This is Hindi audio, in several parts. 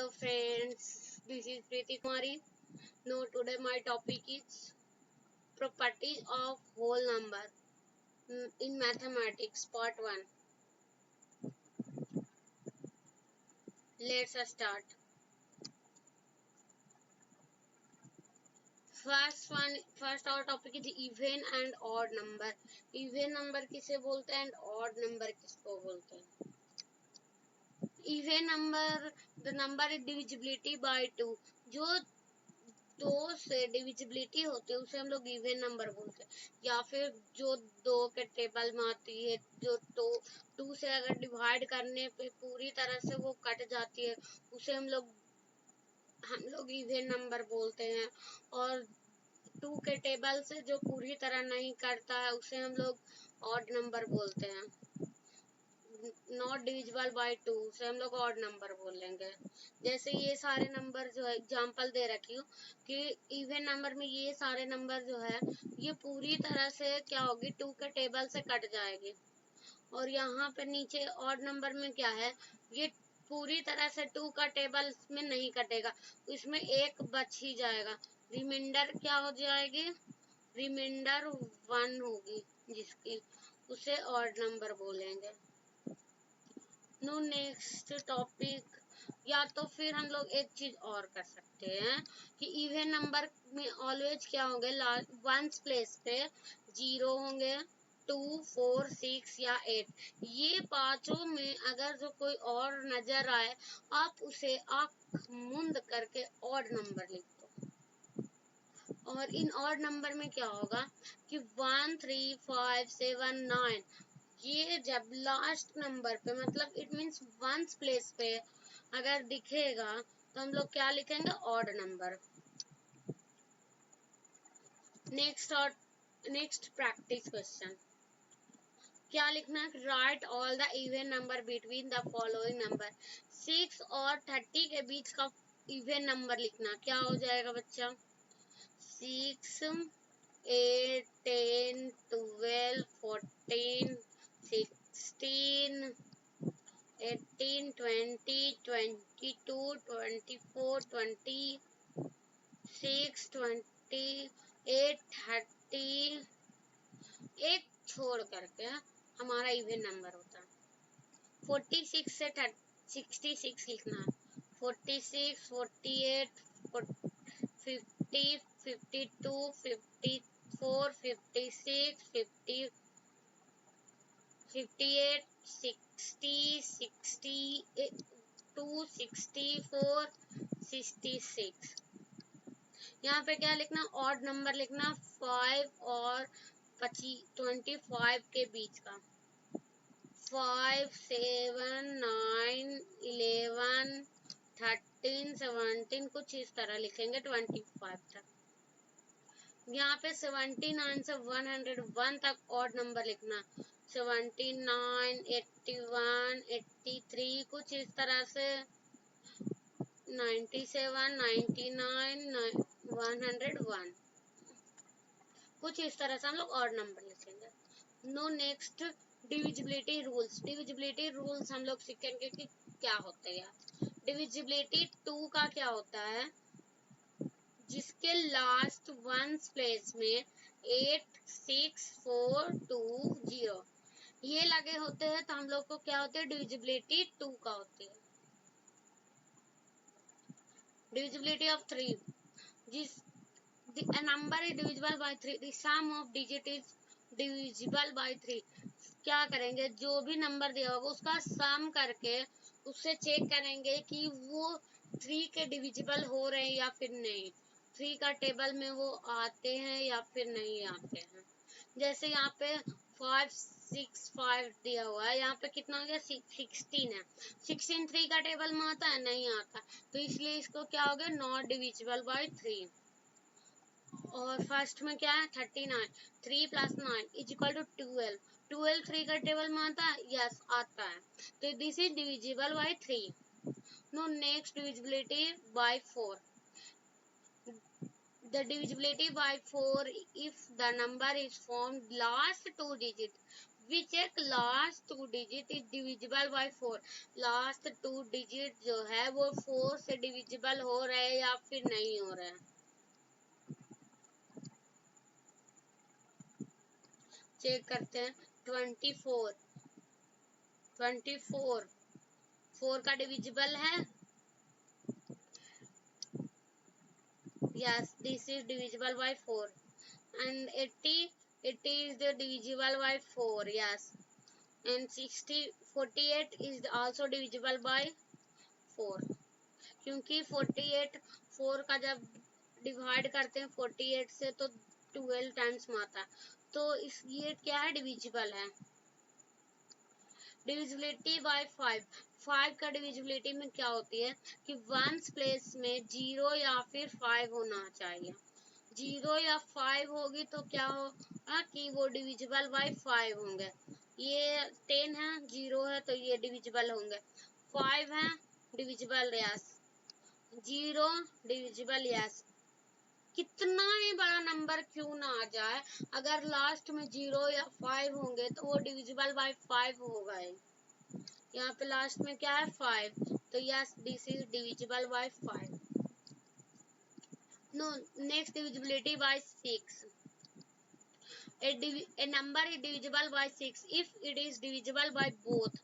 Hello friends, this is Preeti Kumari. Now today my topic is properties of whole number in mathematics part 1. Let's start. First our topic is even and odd number. Even number किसे बोलते हैं and odd number किसको बोलते हैं? Even number, the number is divisibility by 2. जो दो से डिविजिबिलिटी होती है उसे हम लोग इवन नंबर बोलते हैं, या फिर जो दो के टेबल में आती है, जो टू से अगर डिवाइड करने पे पूरी तरह से वो कट जाती है उसे हम लोग इवन नंबर बोलते हैं। और टू के टेबल से जो पूरी तरह नहीं कटता है उसे हम लोग ऑड नंबर बोलते हैं। नॉट डिविजिबल बाय टू से हम लोग ऑड नंबर बोलेंगे। जैसे ये सारे नंबर जो है एग्जांपल दे रखी हूँ कि इवन नंबर में ये सारे नंबर जो है ये पूरी तरह से क्या होगी, टू के टेबल से कट जाएगी। और यहाँ पे नीचे ऑड नंबर में क्या है, ये पूरी तरह से टू का टेबल में नहीं कटेगा, इसमें एक बच ही जाएगा। रिमाइंडर क्या हो जाएगी, रिमाइंडर 1 होगी जिसकी, उसे ऑड नंबर बोलेंगे। नो नेक्स्ट टॉपिक, या तो फिर हम लोग एक चीज और कर सकते हैं कि इवन नंबर में ऑलवेज क्या होंगे, वंस प्लेस पे 0 होंगे, 2, 4, 6 या 8। ये पांचों में अगर जो कोई और नजर आए आप उसे आंख मूंद करके ऑड नंबर लिख दो। और इन ऑड नंबर में क्या होगा कि 1, 3, 5, 7, 9 ये जब लास्ट नंबर पे मतलब इट मीन्स वंस प्लेस पे अगर दिखेगा तो हम लोग क्या लिखेंगे, odd number. Next practice question क्या लिखना है, right all the even number between the following number. 6 और 30 के बीच का इवन नंबर लिखना, क्या हो जाएगा बच्चा, 6, 8, 10, 12, 14, 16, 18, 20, 22, 24, 26, 28, 30, एक छोड़ करके हमारा इवन नंबर होता है। 46 से 66 लिखना है, 46, 48, 50, 52, 54, 56, 50, 58, 60, 62, 64, 66। यहाँ पे क्या लिखना, ऑड नंबर लिखना, 5 और 25 के बीच का, 5, 7, 9, 11, 13, 17 कुछ इस तरह लिखेंगे 25 तक। यहाँ पे 79 से 101 तक ऑड नंबर लिखना, 79, 81, 83 कुछ इस तरह से, 97, 99, 101 कुछ इस तरह से हम लोग ऑड नंबर लिखेंगे। No next divisibility rules. Divisibility rules हम लोग सीखेंगे कि क्या होते हैं। डिविजिबिलिटी 2 का क्या होता है, जिसके लास्ट वंस प्लेस में 8, 6, 4, 2, 0 ये लगे होते हैं तो हम लोग को क्या होते हैं, डिविजिबिलिटी 2 का होती है। डिविजिबिलिटी ऑफ 3, जिस a number is divisible by 3, the sum of digit is divisible by 3। क्या करेंगे, जो भी नंबर दिया होगा उसका सम करके उससे चेक करेंगे कि वो 3 के डिविजिबल हो रहे हैं या फिर नहीं, 3 का टेबल में वो आते हैं या फिर नहीं आते हैं। जैसे यहाँ पे 5, 6, 5 दिया हुआ है, यहाँ पे कितना हो गया, 16 है। 16 3 का टेबल में आता है, नहीं आता, तो इसलिए इसको क्या हो गया, नॉट डिविजिबल बाय 3। और फर्स्ट में क्या है, 39, 3 + 9 इज इक्वल टू 12। 12 3 का टेबल में आता है, यस आता है, तो this is divisible by 3। No next divisibility by 4। The divisibility by 4 if the number is formed last 2 digit we check last 2 digit is divisible by 4। Last 2 digit जो है वो 4 से डिविजिबल हो रहे हैं या फिर नहीं हो रहे हैं। चेक करते हैं। 24 4 का डिविजिबल है। Yes, this is divisible by 4. And 80 is the divisible by 4. Yes. And 48 is also divisible by 4. क्योंकि 48 4 का जब डिवाइड करते हैं 48 से तो 12 टाइम्स में आता है, तो इस ये क्या है, डिविजिबल है। डिविजिबिलिटी बाय 5 का डिविजिबिलिटी में क्या होती है कि वंस प्लेस में 0 या फिर 5 होना चाहिए। 0 या 5 होगी तो क्या होगा कि वो डिविजिबल बाय 5 होंगे। ये 10 है, 0 है तो ये डिविजिबल होंगे। 5 है डिविजिबल यस, 0 डिविजिबल यस। कितना ही बड़ा नंबर क्यों ना आ जाए, अगर लास्ट में 0 या 5 होंगे तो वो डिविजिबल बाय 5 होगा ही। यहाँ पे लास्ट में क्या है 5, तो yes this is divisible by 5। No next divisibility by 6। A number is divisible by 6 if it is divisible by both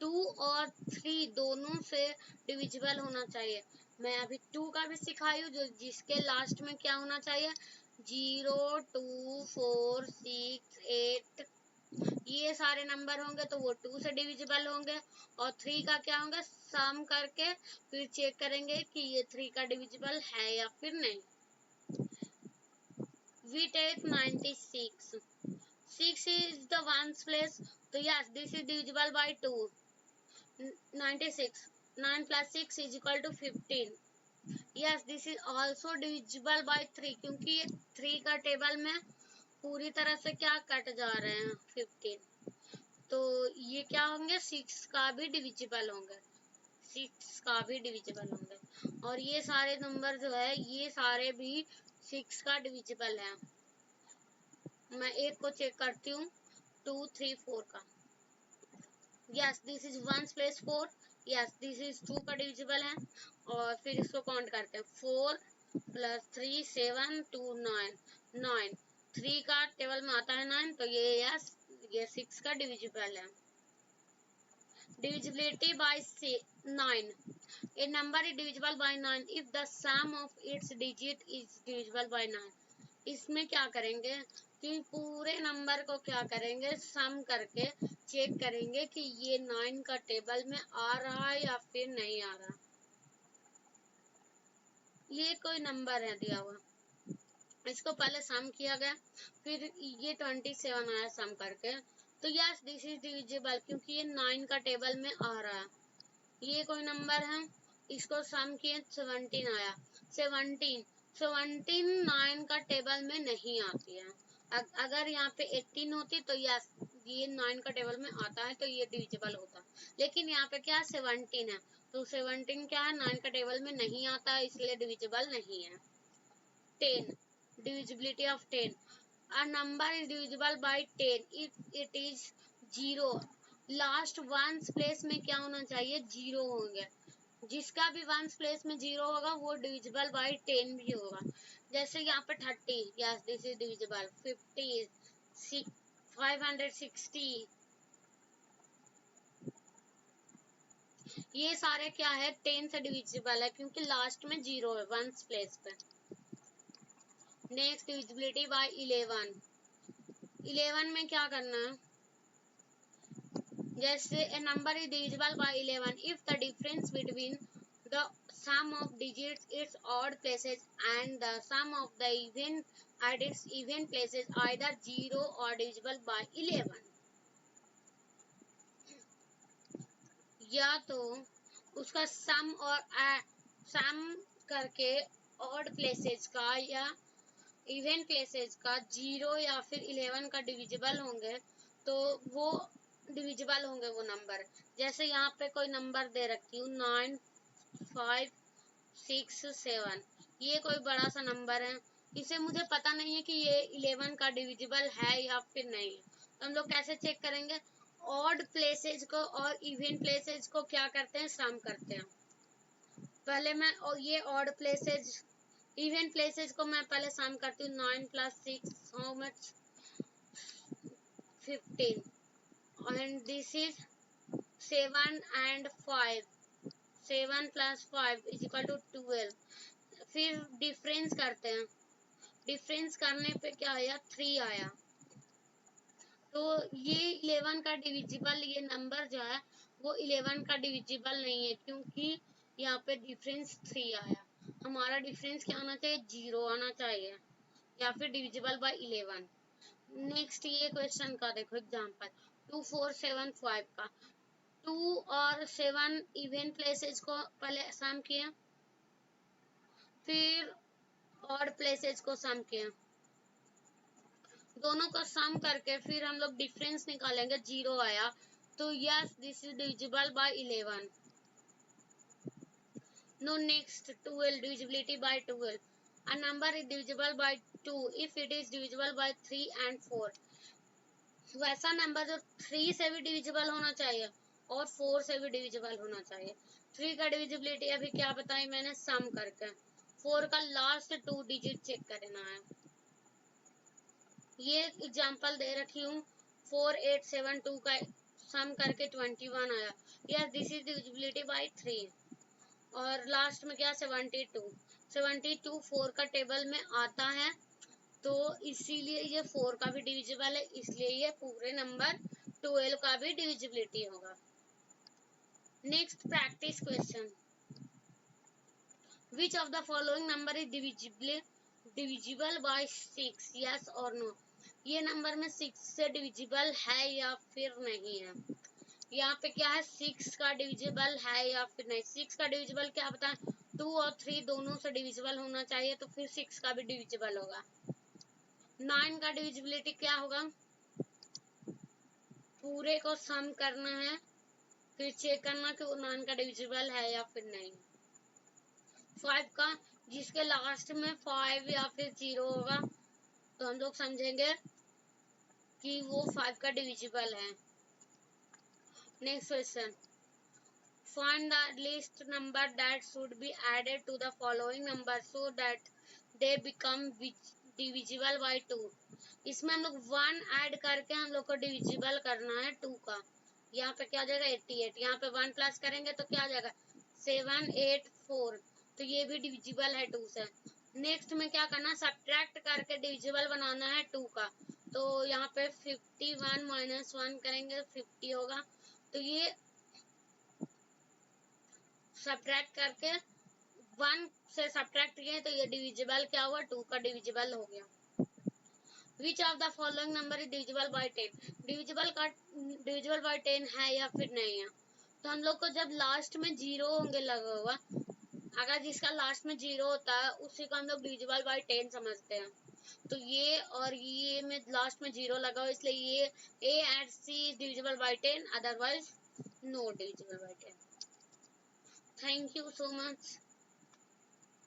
2 और 3 दोनों से डिविजिबल होना चाहिए। मैं अभी 2 का भी सिखाई हूँ, जो जिसके लास्ट में क्या होना चाहिए 0 2 4 6 8, ये सारे नंबर होंगे तो वो 2 से डिविजिबल होंगे। और 3 का क्या होंगे, सम करके फिर चेक करेंगे कि ये 3 का डिविजिबल है या फिर नहीं। We take 96. 6 is the ones place, so yes this is divisible by 2. 96 9 plus 6 is equal to 15. Yes this is also divisible by 3 क्योंकि ये 3 का टेबल में पूरी तरह से क्या कट जा रहे हैं 15, तो ये क्या होंगे 6 का भी डिविजिबल होंगे, 6 का भी डिविजिबल होंगे। और ये सारे नंबर जो है ये सारे भी 6 का डिविजिबल है। मैं एक को चेक करती हूँ 2 3 4 का। Yes this is 1 plus 4, yes this is 2 का डिविजिबल है। और फिर इसको काउंट करते हैं 4 प्लस 3 7 2 9 9, 3 का टेबल में आता है 9 तो ये यस ये 6 का डिविजिबल है। Divisibility by 9. A number is divisible by 9 if the sum of its digit is divisible by 9. इसमें क्या करेंगे कि पूरे नंबर को क्या करेंगे सम करके चेक करेंगे कि ये 9 का टेबल में आ रहा है या फिर नहीं आ रहा। ये कोई नंबर है दिया हुआ, इसको पहले सम किया गया, फिर ये 27 आया सम करके, तो यस दिस इज डिविजिबल क्योंकि ये 9 का टेबल में आ रहा है। ये कोई नंबर है, इसको सम किए 17 आया। 17 9 का टेबल में नहीं आती है। अगर यहाँ पे 18 होती तो यस ये 9 का टेबल में आता है तो ये डिविजिबल होता, लेकिन यहाँ पे क्या 17 है तो 17 क्या है 9 का टेबल में नहीं आता है इसलिए डिविजिबल नहीं है। 10 divisibility of 10. A number is divisible by 10 if it is 0. Last ones place में क्या होना चाहिए 0 होंगे, जिसका भी वंस प्लेस में 0 होगा वो डिविजिबल बाय 10 भी होगा। जैसे यहाँ पे 30 यस दिस इज डिविजिबल, 50 560 ये सारे क्या है 10 से डिविजिबल है क्योंकि लास्ट में 0 है वंस प्लेस पे। Next divisibility bye 11। 11 में क्या करना है, जैसे a number is divisible by 11 if the difference between the sum of digits its odd places and the sum of the even at its even places either 0 or divisible by 11। या तो उसका सम और सम करके ऑड प्लेसेस का या इवन प्लेसेस का 0 या फिर 11 का डिविजिबल होंगे तो वो डिविजिबल होंगे वो नंबर। जैसे यहाँ पे कोई नंबर दे रखी हूँ 9 5 6 7, ये कोई बड़ा सा नंबर है, इसे मुझे पता नहीं है कि ये 11 का डिविजिबल है या फिर नहीं है, तो हम लोग कैसे चेक करेंगे? ऑड प्लेसेज को और इवन प्लेसेज को क्या करते हैं? सम करते हैं। पहले मैं ये ऑड प्लेसेज इवन प्लेसेज को मैं पहले सम करती हूँ। 9 + 6 how much? 15 and this is 7 and 5। 7 + 5 = 12। फिर डिफरेंस करते हैं। डिफरेंस करने पे क्या आया? 3 आया। तो ये 11 का डिविजिबल, ये नंबर जो है वो 11 का डिविजिबल नहीं है, क्योंकि यहाँ पे डिफरेंस 3 आया। हमारा डिफरेंस क्या आना चाहिए? 0 आना चाहिए, या फिर डिविजिबल बाय 11। नेक्स्ट ये क्वेश्चन का देखो एग्जांपल 2 4 7 5 का। 2 और 7 इवन प्लेसेज को पहले सम किया, फिर ऑड प्लेसेज को सम किया। दोनों का सम करके फिर हम लोग डिफरेंस निकालेंगे। 0 आया तो yes this is divisible by 11। No next 12 divisibility by 12। A number is divisible by 2 if it is divisible by 3 and 4। वैसा नंबर जो 3 से भी डिविजिबल होना चाहिए और 4 से भी डिविजिबल होना चाहिए। 3 का डिविजिबिलिटी अभी क्या बताई मैंने? सम करके। 4 का लास्ट 2 डिजिट चेक करना है। ये एग्जांपल दे रखी हूँ। 4 8 7 2 का सम करके 21 आया। Yes this is divisibility bye 3। और लास्ट में क्या? 72। 72 4 का टेबल में आता है, तो इसीलिए ये 4 का भी डिविजिबल है, इसलिए ये पूरे नंबर 12 का भी डिविजिबिलिटी होगा। Next practice question. Which of the following number is divisible bye 6? Yes और नो। ये नंबर में 6 से डिविजिबल है या फिर नहीं है? यहाँ पे क्या है? 6 का डिविजिबल है या फिर नहीं। 6 का डिविजिबल क्या बताएं? 2 और 3 दोनों से डिविजिबल होना चाहिए, तो फिर 6 का भी डिविजिबल होगा। 9 का डिविजिबिलिटी क्या होगा? पूरे को सम करना है, फिर चेक करना कि वो 9 का डिविजिबल है या फिर नहीं। 5 का, जिसके लास्ट में 5 या फिर 0 होगा, तो हम लोग समझेंगे कि वो 5 का डिविजिबल है। Next question. Find the least number that should be added to the following number so that they become divisible by 2। इसमें हम लोग 1 ऐड करके हम लोग को डिविजिबल करना है 2 का। यहाँ पे क्या आ जाएगा? 88। यहाँ पे 1 प्लस करेंगे तो क्या आ जाएगा? 7 8 4। तो ये भी डिविजिबल है 2 से। नेक्स्ट में क्या करना? सब्ट्रैक्ट करके डिविजिबल बनाना है 2 का। तो यहाँ पे 51 - 1 करेंगे 50 होगा। तो ये सब्ट्रैक्ट करके 1 से सब्ट्रैक्ट किए तो ये डिविजिबल क्या हुआ? 2 का डिविजिबल हो गया। Which of the following number is divisible bye 10? Divisible by 10 है या फिर नहीं है? तो हम लोग को जब लास्ट में 0 होंगे लगा हुआ, अगर जिसका लास्ट में 0 होता है उसी को हम लोग डिविजिबल बाय 10 समझते हैं। तो ये और ये में लास्ट में 0 लगा हुआ, इसलिए ये A and C is divisible by 10, otherwise no divisible by 10। Thank you so much.